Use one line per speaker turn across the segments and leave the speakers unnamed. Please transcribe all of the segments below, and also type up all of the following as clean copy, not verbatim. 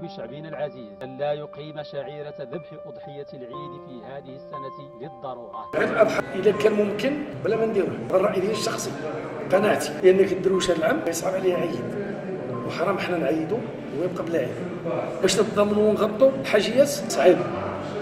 بشعبنا العزيز أن لا يقيم شعيرة ذبح أضحية العيد في هذه السنة للضرورة.
عيد الأضحى إذا كان ممكن بلا ما نديروه، الرأي ديالي الشخصي قناعتي، لأن كديروش هذا العام يصعب عليه عيد وحرام حنا نعيدوا ويبقى بلا عيد باش نتضامنوا ونغطوا الحاجيات صعيب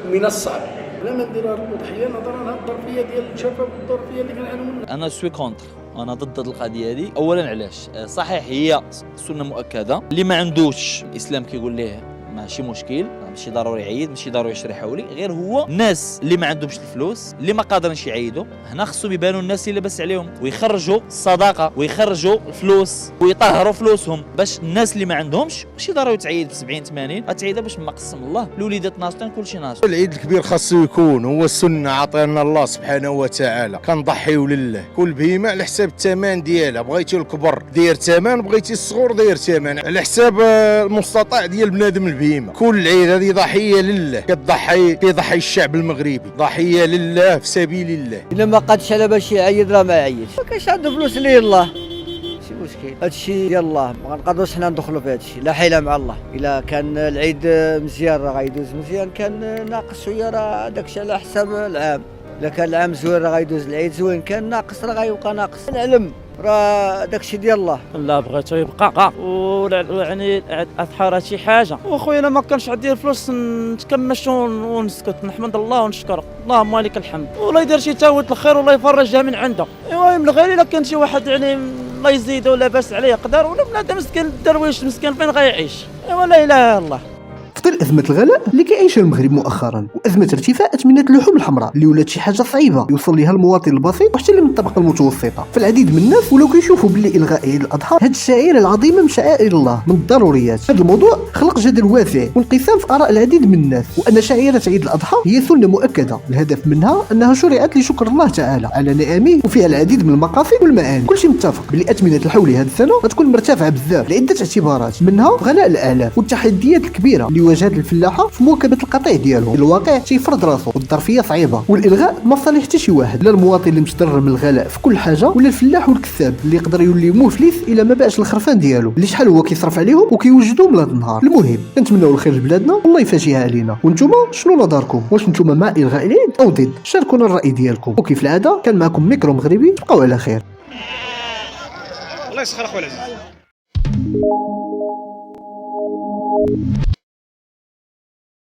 ومن الصعب. بلا ما نديروا هذه الأضحية نظرا لهذه الظرفية ديال الشباب والظرفية اللي كنعانوا منها.
أنا سوي كونتر، أنا ضد القضية دي. أولا علاش؟ صحيح هي سنة مؤكدة، اللي ما عندوش الإسلام كيقول ليه ماشي مشكل، ماشي ضروري يعيد، ماشي ضروري يشري حولي، غير هو الناس اللي ما عندهمش الفلوس اللي ما قادرينش يعيدوا، هنا خصهم يبانوا الناس اللي لاباس عليهم ويخرجوا الصدقه ويخرجوا الفلوس ويطهروا فلوسهم، باش الناس اللي ما عندهمش ماشي ضروري تعيد ب 70 80 غتعيدها باش ما قسم الله الوليدات ناشطين كلشي ناشط.
العيد الكبير خاصو يكون هو السنه عطانا الله سبحانه وتعالى، كنضحيو لله كل بهيمه على حساب الثمن ديالها، بغيتي الكبر داير ثمن، بغيتي الصغور داير ثمن على حساب المستطاع ديال بنادم البهيمه. كل عيد هذه ضحيه لله، كيضحي الشعب المغربي، ضحيه لله في سبيل الله.
الا ما قادش على باش يعيد راه ما يعيدش، ما كاينش عنده فلوس ليه الله ماشي مشكل، هادشي ديال الله ما غنقدروش حنا ندخلوا في هادشي، لا حيله مع الله. الا كان العيد مزيان راه غيدوز مزيان، كان ناقص شويه راه داكشي على حساب العام. الا كان العام زوين راه غيدوز العيد زوين، كان ناقص راه غيبقى ناقص. نعلم راه داكشي ديال الله.
لا بغيتو يبقى يعني الاضحى راه شي حاجه، وخويا انا ما كانش عندي الفلوس نتكمش ونسكت، نحمد الله ونشكر اللهم لك الحمد، ولا يدير شي تاوت الخير ولا يفرجها من عنده. ايوا من غير الا كان شي واحد يعني الله يزيد ولا باس عليه يقدر، ولا بنادم مسكين الدرويش مسكين فين غيعيش؟ ايوا لا اله الا الله.
في ظل أزمة الغلاء اللي كيعيشها المغرب مؤخرا، وأزمة ارتفاع أثمنة اللحوم الحمراء اللي ولات شي حاجة صعيبة يوصل ليها المواطن البسيط وحتى اللي من الطبقة المتوسطة، فالعديد من الناس ولاو كيشوفوا باللي إلغاء عيد الأضحى هاد الشعيرة العظيمة من شعائر الله من الضروريات. هذا الموضوع خلق جدل واسع وانقسام في آراء العديد من الناس، وأن شعيرة عيد الأضحى هي سنة مؤكدة، الهدف منها أنها شرعت لشكر الله تعالى على نعمه وفيها العديد من المقاصد والمعاني. كلشي متفق باللي أثمنة الحول هذه السنة غتكون مرتفعة بزاف لعدة اعتبارات، منها غلاء الأعلاف والتحديات الكبيرة اللي واجهت الفلاحة في مواكبة القطيع ديالهم. الواقع تيفرض راسو والظرفية صعيبة، والإلغاء ما صالح حتى شي واحد، لا المواطن اللي متضرر من الغلاء في كل حاجة، ولا الفلاح والكساب اللي يقدر يولي مفلس إلا ما باعش الخرفان ديالو اللي شحال هو كيصرف عليهم وكيوجدهم لهاد النهار. المهم كنتمناو الخير لبلادنا والله يفاشيها علينا. وانتم شنو نظركم؟ واش نتوما مع إلغاء العيد أو ضد؟ شاركونا الرأي ديالكم. وكيف العادة كان معكم ميكرو مغربي، تبقاو على خير.
الله يسخر اخويا العزيز.